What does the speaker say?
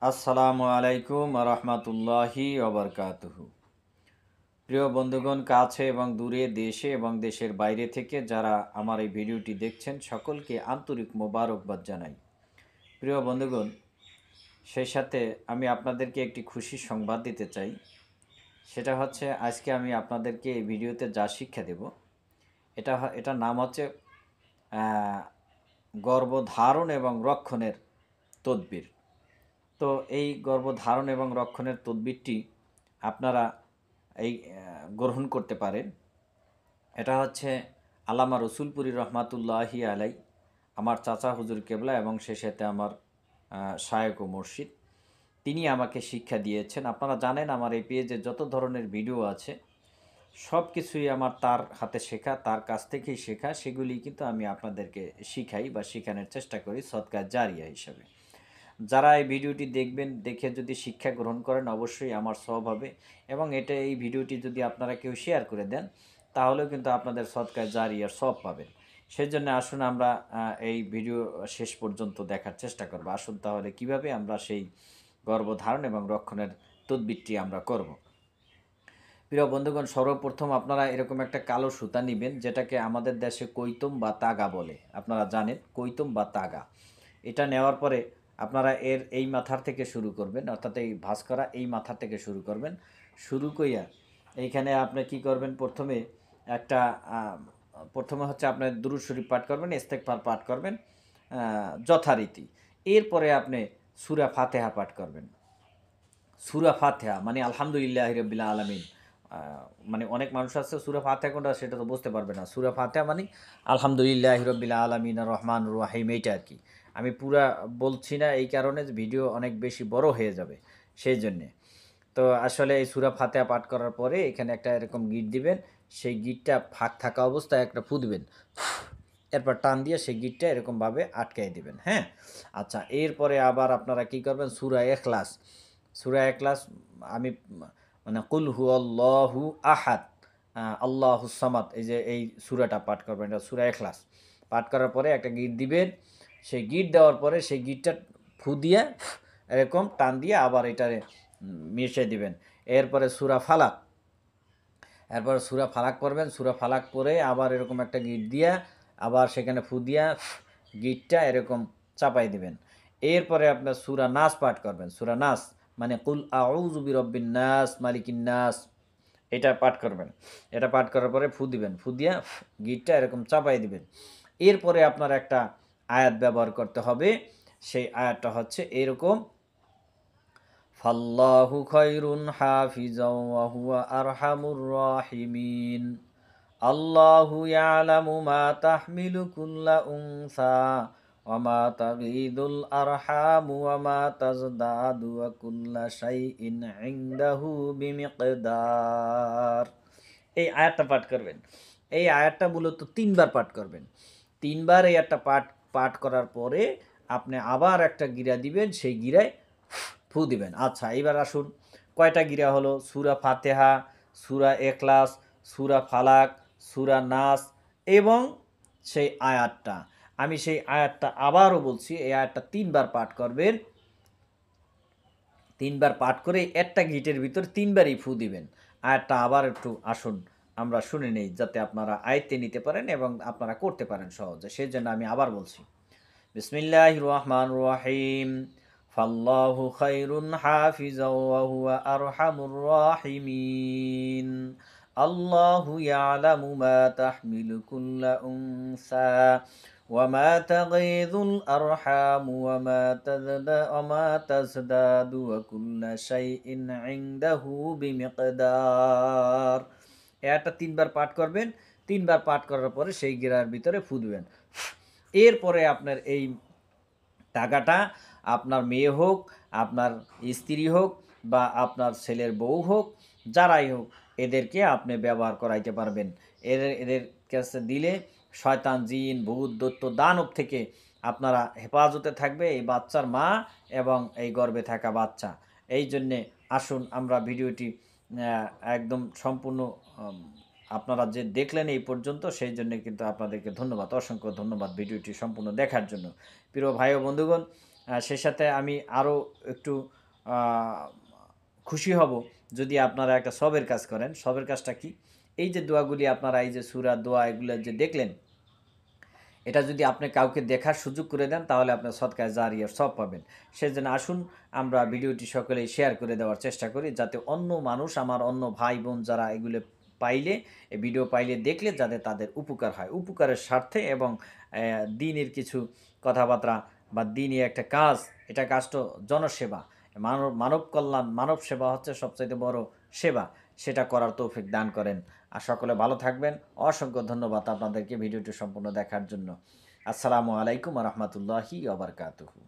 আসসালামু আলাইকুম রহমতুল্লাহি ওবরকাতুহু। প্রিয় বন্ধুগণ, কাছে এবং দূরে, দেশে এবং দেশের বাইরে থেকে যারা আমার এই ভিডিওটি দেখছেন, সকলকে আন্তরিক মোবারকবাদ জানাই। প্রিয় বন্ধুগণ, সেই সাথে আমি আপনাদেরকে একটি খুশির সংবাদ দিতে চাই। সেটা হচ্ছে, আজকে আমি আপনাদেরকে এই ভিডিওতে যা শিক্ষা দেব, এটার নাম হচ্ছে গর্ভধারণ এবং রক্ষণের তদবির। তো এই গর্ভধারণ এবং রক্ষণের তদবিরটি আপনারা গ্রহণ করতে পারেন। এটা হচ্ছে আল্লামা রসুলপুরি রহমাতুল্লাহি আলাই, আমার চাচা হুজুর কেবলা এবং সে সাথে আমার শায়েখ ও মুর্শিদ, তিনি আমাকে শিক্ষা দিয়েছেন। আপনারা জানেন আমার এই পেজে যত ধরনের ভিডিও আছে সব কিছুই আমার তার হাতে শেখা, তার কাছ থেকেই শেখা। সেগুলি কিন্তু আমি আপনাদেরকে শিখাই বা শেখানোর চেষ্টা করি সদকা জারিয়া হিসাবে। যারা এই ভিডিওটি দেখবেন, দেখে যদি শিক্ষা গ্রহণ করেন, অবশ্যই আমার সওয়াব হবে। এবং এই ভিডিওটি যদি আপনারা কেউ শেয়ার করে দেন, তাহলেও কিন্তু আপনাদের সদকা জারিয়ার সওয়াব পাবেন। সেজন্য আসুন আমরা এই ভিডিও শেষ পর্যন্ত দেখার চেষ্টা করব। আসুন তাহলে কিভাবে আমরা সেই গর্ভধারণ এবং রক্ষণের তদবিরটি আমরা করব। প্রিয় বন্ধুগণ, সর্বপ্রথম আপনারা এরকম একটা কালো সুতা নেবেন, যেটাকে আমাদের দেশে কৈতম বা তাগা বলে। আপনারা জানেন কৈতম বা তাগা। এটা নেওয়ার পরে আপনারা এই মাথার থেকে শুরু করবেন, অর্থাৎ এই ভাঁজ করা এই মাথার থেকে শুরু করবেন। শুরু কইয়া এইখানে আপনি কি করবেন, একটা প্রথমে হচ্ছে আপনার দুরূদ শরীফ পাঠ করবেন, ইস্তেগফার পাঠ করবেন যথারীতি। এরপরে আপনি সূরা ফাতিহা পাঠ করবেন। সূরা ফাতিহা মানে আলহামদুলিল্লাহি রাব্বিল আলামিন। মানে অনেক মানুষ আছে সূরা ফাতিহা কোনটা সেটা তো বুঝতে পারবে না। সূরা ফাতিহা মানে আলহামদুলিল্লাহি রাব্বিল আলামিন রহমানুর রহিম, এইটা আর কি। আমি পুরা বলছি না এই কারণে যে ভিডিও অনেক বেশি বড় হয়ে যাবে, সেই জন্যে। তো আসলে এই সূরা ফাতিহা পাঠ করার পরে এখানে একটা এরকম গিট দিবেন। সেই গিটটা ফাঁক থাকা অবস্থায় একটা ফু দিবেন। এরপর টান দিয়ে সেই গিটটা এরকমভাবে আটকাই দিবেন। হ্যাঁ, আচ্ছা, এরপরে আবার আপনারা কি করবেন, সূরা ইখলাস। সূরা ইখলাস আমি মানে কুল হু আল্লাহু আহাদ, আল্লাহুস সামাদ, এই যে এই সূরাটা পাঠ করবেন, এটা সূরা ইখলাস। পাঠ করার পরে একটা গিট দিবেন। সেই গিট দেওয়ার পরে সেই গিটটা ফু দিয়ে এরকম টান দিয়ে আবার এটারে মিশিয়ে দিবেন। এরপরে সূরা ফালাক, এরপর সূরা ফালাক পড়বেন। সূরা ফালাক পরে আবার এরকম একটা গিট দিয়া আবার সেখানে ফু দিয়া গিটটা এরকম চাপাই দিবেন। এরপরে আপনার সূরা নাস পাঠ করবেন। সূরা নাস মানে কুল আউযু বিরব্বিন নাস মালিকিন নাস, এটা পাঠ করবেন। এটা পাঠ করার পরে ফু দিবেন। ফু দিয়া গিটটা এরকম চাপাই দিবেন। এরপরে আপনার একটা আয়াত ব্যবহার করতে হবে। সেই আয়াতটা হচ্ছে এরকম, ফাল্লাহু খায়রুন হাফিজাও ওয়া হুয়া আরহামুর রাহিমিন। আল্লাহু ইয়ালামু মা তাহমিলু কুল্লা উনসা ওয়া মা তাগীদুল আরহামু ওয়া মা তাজদাদু ওয়া কুল্লা শাইইন ইনদাহু বিমিকদার। এই আয়াতটা পাঠ করবেন। এই আয়াতটা মূলত ৩ বার পাঠ করবেন। ৩ বার এই আয়াতটা পাঠ পাঠ করার পরে আপনি আবার একটা গিরা দিবেন, সেই গিরায় ফু দিবেন। আচ্ছা, এইবার আসুন কয়টা গিরা হলো, সূরা ফাতিহা, সূরা ইখলাস, সূরা ফালাক, সূরা নাস এবং সেই আয়াতটা। আমি সেই আয়াতটা আবারও বলছি, এই আয়াতটা ৩ বার পাঠ করবেন। ৩ বার পাঠ করে একটা গিটের ভিতর ৩ বারই ফু দিবেন। আয়াতটা আবার একটু আসুন আমরা শুনে নেই, যাতে আপনারা আয়ত্তে নিতে পারেন এবং আপনারা করতে পারেন সহজে। সেজন্য আমি আবার বলছি, বিসমিল্লাহির রহমানির রহিম। ফাল্লাহু খায়রুন হাফিজাও ওয়া হুয়া আরহামুর রাহিমিন। আল্লাহু ইয়ালামু মা তাহমিলু কুল্লা উনসা ওয়া মা তাগীদুল আরহামু ওয়া মা তাজদাদু ওয়া কুল্লা শাইইন ইনদাহু বিমিকদার। এটা ৩ বার পাঠ করবেন। ৩ বার পাঠ করার পরে সেই গিরার ভিতরে ফু দিবেন। এরপরে আপনার এই টাকাটা আপনার মেয়ে হোক, আপনার স্ত্রী হোক বা আপনার ছেলের বউ হোক, যারাই হোক, এদেরকে আপনি ব্যবহার করাইতে পারবেন। এদের কাছে দিলে শয়তান, জিন, ভূত, দৈত্য, দানব থেকে আপনারা হেফাজতে থাকবে এই বাচ্চার মা এবং এই গর্ভে থাকা বাচ্চা। এই জন্যে আসুন আমরা ভিডিওটি একদম সম্পূর্ণ আপনারা যে দেখলেন এই পর্যন্ত, সেই জন্য কিন্তু আপনাদেরকে ধন্যবাদ, অসংখ্য ধন্যবাদ ভিডিওটি সম্পূর্ণ দেখার জন্য। প্রিয় ভাই ও বন্ধুগণ, সে সাথে আমি আরও একটু খুশি হব যদি আপনারা একটা সবের কাজ করেন। সবের কাজটা কি? এই যে দোয়াগুলি আপনারা এই যে সূরা, দোয়া এগুলো যে দেখলেন, এটা যদি আপনি কাউকে দেখার সুযোগ করে দেন তাহলে আপনি সদকায়ে জারিয়ার সব পাবেন। সেজন্য আসুন আমরা ভিডিওটি সকলেই শেয়ার করে দেওয়ার চেষ্টা করি, যাতে অন্য মানুষ, আমার অন্য ভাই বোন যারা এগুলো পাইলে, এই ভিডিও পাইলে দেখলে যাতে তাদের উপকার হয়। উপকারের স্বার্থে এবং দ্বীনের কিছু কথাবার্তা বা দ্বীনি একটা কাজ, এটা কাজ তো জনসেবা। মানব কল্যাণ, মানব সেবা হচ্ছে সবচাইতে বড় সেবা। সেটা করার তৌফিক দান করেন। আর সকলে ভালো থাকবেন। অসংখ্য ধন্যবাদ আপনাদেরকে ভিডিওটি সম্পূর্ণ দেখার জন্য। আসসালামু আলাইকুম ওয়া রাহমাতুল্লাহি ওয়া বারাকাতুহু।